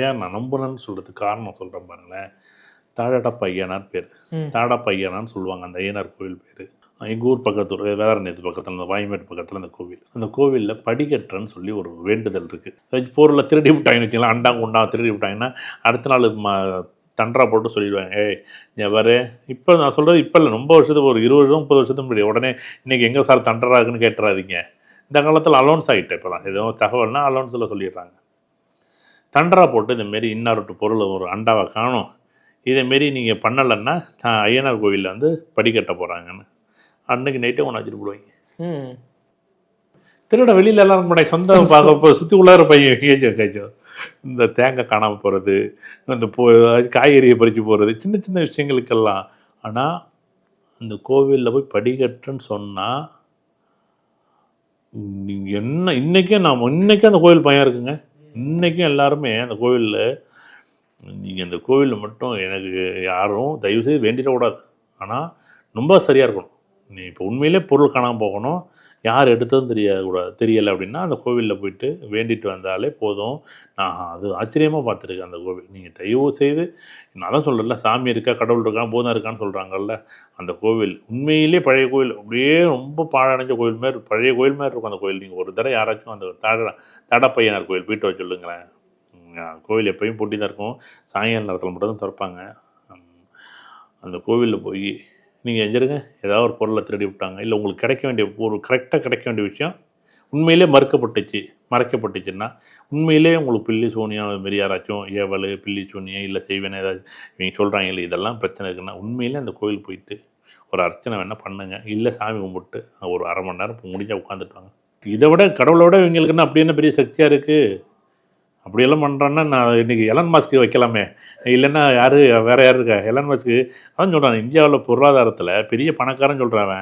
ஏன் நான் நம்புனேன்னு சொல்கிறதுக்கு காரணம் சொல்கிறேன் பாருங்களேன். தாழடப்ப ஐயனார் பேர். தாழப்ப ஐயனான்னு சொல்லுவாங்க அந்த ஐயனார் கோவில் பேர். எங்கள் ஊர் பக்கத்து வேதாரண்யத்து பக்கத்தில் அந்த வாய்மேட்டு பக்கத்தில் அந்த கோவில். அந்த கோவிலில் படிக்கட்டுன்னு சொல்லி ஒரு வேண்டுதல் இருக்குது. பொருளை திருடி விட்டாங்கன்னு வச்சுக்கலாம், அண்டாங்க திருடி விட்டாங்கன்னா அடுத்த நாள் தண்டரா போட்டு சொல்லிடுவாங்க, எவரு இப்போ நான் சொல்கிறது இப்போ இல்லை, ரொம்ப வருஷத்துக்கு ஒரு 20 வருஷம் 30 வருஷத்துக்கு முன்னாடி. உடனே இன்றைக்கி எங்கே சார் தண்டரா இருக்குன்னு கேட்டுறாதீங்க. இந்த காலத்தில் அலௌன்ஸ் ஆகிட்டேன். இப்போ தான் எதுவும் தகவல்னா அலௌன்ஸில் சொல்லிடுறாங்க. தண்டரா போட்டு இந்தமாரி இன்னார்ட்டு பொருள் ஒரு அண்டாவை காணும், இதேமாரி நீங்கள் பண்ணலைன்னா ஐயனார் கோவிலில் வந்து படிக்கட்ட போகிறாங்கன்னு அன்றைக்கி நைட்டே ஒன்று வச்சுட்டு போடுவாங்க. திருட வெளியில் எல்லாரும் போனேன், சொந்த பார்க்க சுற்றி உள்ளார பையன் கேச்சோம். இந்த தேங்காய் காணாமல் போகிறது, இந்த காய்கறியை பறித்து போகிறது, சின்ன சின்ன விஷயங்களுக்கெல்லாம். ஆனால் அந்த கோவிலில் போய் படிக்கட்டுன்னு சொன்னால் நீங்கள் என்ன இன்றைக்கும் அந்த கோவில் பயம் இருக்குங்க. இன்றைக்கும் எல்லாருமே அந்த கோவிலில், நீங்கள் அந்த கோவிலில் மட்டும் எனக்கு யாரும் தயவுசெய்து வேண்டிடக்கூடாது. ஆனால் ரொம்ப சரியாக இருக்கணும். நீ இப்போ உண்மையிலே பொருள் காணாமல் போகணும், யார் எடுத்ததும் தெரியலை அப்படின்னா அந்த கோவிலில் போயிட்டு வேண்டிட்டு வந்தாலே போதும். நான் அது ஆச்சரியமாக பார்த்துருக்கேன் அந்த கோவில். நீங்கள் தயவு செய்து, நான் தான் சொல்கிறேன்ல, சாமி இருக்கா, கடவுள் இருக்கா, பூதம் இருக்கான்னு சொல்கிறாங்கல்ல, அந்த கோவில் உண்மையிலே பழைய கோவில், அப்படியே ரொம்ப பாழடைஞ்ச கோவில் மாதிரி, பழைய கோவில் மாதிரி இருக்கும் அந்த கோவில். நீங்கள் ஒரு தடவை யாராச்சும் அந்த தடப்பையனார் கோவில் போயிட்டு வர சொல்லுங்களேன். கோவில் எப்போயும் பூட்டி தான் இருக்கும், சாயங்கால நேரத்தில் மட்டும் தான் திறப்பாங்க. அந்த கோவிலில் போய் நீங்கள் எஞ்சிருங்க, ஏதாவது ஒரு பொருளை திருடி விட்டாங்க, இல்லை உங்களுக்கு கிடைக்க வேண்டிய ஒரு கரெக்டாக கிடைக்க வேண்டிய விஷயம் உண்மையிலே மறைக்கப்பட்டுச்சுன்னா, உண்மையிலே உங்களுக்கு பில்லி சூனியம் அதுமாரி யாராச்சும் ஏவல் பில்லி சூனியம் இல்லை செய்வேன்னு ஏதாவது நீங்கள் சொல்கிறாங்க இல்லை இதெல்லாம் பிரச்சனை இருக்குன்னா, உண்மையிலே அந்த கோவில் போயிட்டு ஒரு அர்ச்சனை வேணால் பண்ணுங்க, இல்லை சாமி கும்பிட்டு ஒரு அரை மணி நேரம் முடிஞ்சால் உட்காந்துட்டு வாங்க. இதை விட கடவுளோட இவங்களுக்குன்னா அப்படி என்ன பெரிய சக்தியாக இருக்குது? அப்படியெல்லாம் பண்ணுறான்னா நான் இன்றைக்கி எலன் மாஸ்க்கு வைக்கலாமே, இல்லைன்னா யார் வேறு யார் இருக்கா? எலன் மாஸ்க்கு அதான் சொல்கிறான், இந்தியாவில் பொருளாதாரத்தில் பெரிய பணக்காரன் சொல்கிறான்.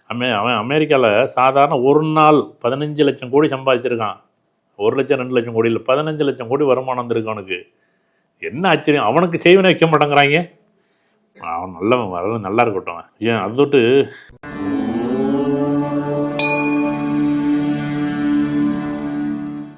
அவன் அமெரிக்காவில் சாதாரண ஒரு நாள் 15 லட்சம் கோடி சம்பாதிச்சிருக்கான். 1 லட்சம் 2 லட்சம் கோடி இல்லை, 15 லட்சம் கோடி வருமானம் வந்துருக்கு அவனுக்கு. என்ன ஆச்சரியம், அவனுக்கு செய்வனே வைக்க மாட்டேங்கிறாங்க. அவன் நல்லவன், நல்லா இருக்கட்டும். ஏன் அது தொட்டு